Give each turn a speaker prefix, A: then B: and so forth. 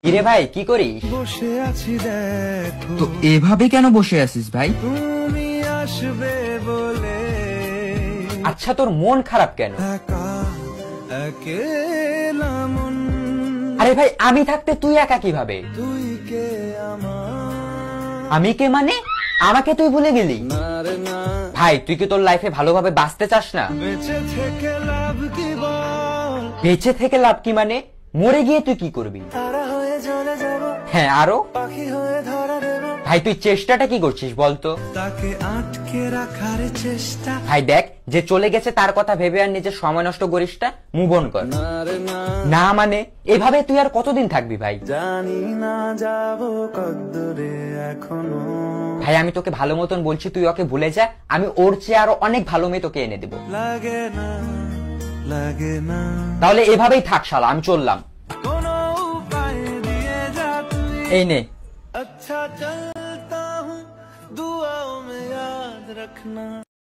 A: কিরে ভাই কি করিস?
B: বসে আছি দেখো
C: তো এভাবে কেন বসে আছিস ভাই?
B: তুমি আসবে বলে
A: আচ্ছা তোর মন খারাপ কেন?
B: একা একেলা মন
A: আরে ভাই আমি থাকতে তুই একা কিভাবে?
B: তুই কে আমার
A: আমি কে মানে? আমাকে তুই ভুলে গেলি?
B: না রে না
A: ভাই তুই কি তোর লাইফে ভালোভাবে বাঁচতে চাস না?
B: বেঁচে থেকে লাভ কি বল
A: বেঁচে থেকে লাভ কি মানে? মরে গিয়ে তুই কি করবি?
B: তারা হয়ে চলে যাব
A: হ্যাঁ আরো?
B: পাখি হয়ে ধরা দেব
A: ভাই তুই চেষ্টাটা কি করছিস বলতো?
B: তাকে আটকে রাখার চেষ্টা
A: ভাই দেখ যে চলে গেছে তার কথা ভেবে আর নিজের সময় নষ্ট করিস না, মুভ অন কর।
B: না রে না
A: না মানে এভাবে তুই আর কতদিন থাকবি ভাই?
B: জানি না যাব কদ্দূরে এখনো
A: ভাই আমি তোকে ভালো মতন বলছি তুই ওকে ভুলে যা, আমি ওর চেয়ে আরো অনেক ভালো মেয়ে তোকে এনে দেবো।
B: লাগে না
A: তাহলে এভাবেই থাক শালা, আমি চললাম।
B: কোনো উপায় দিয়ে যা তুই
A: এই নে।
B: अच्छा चलता हूँ दुआओं में याद रखना।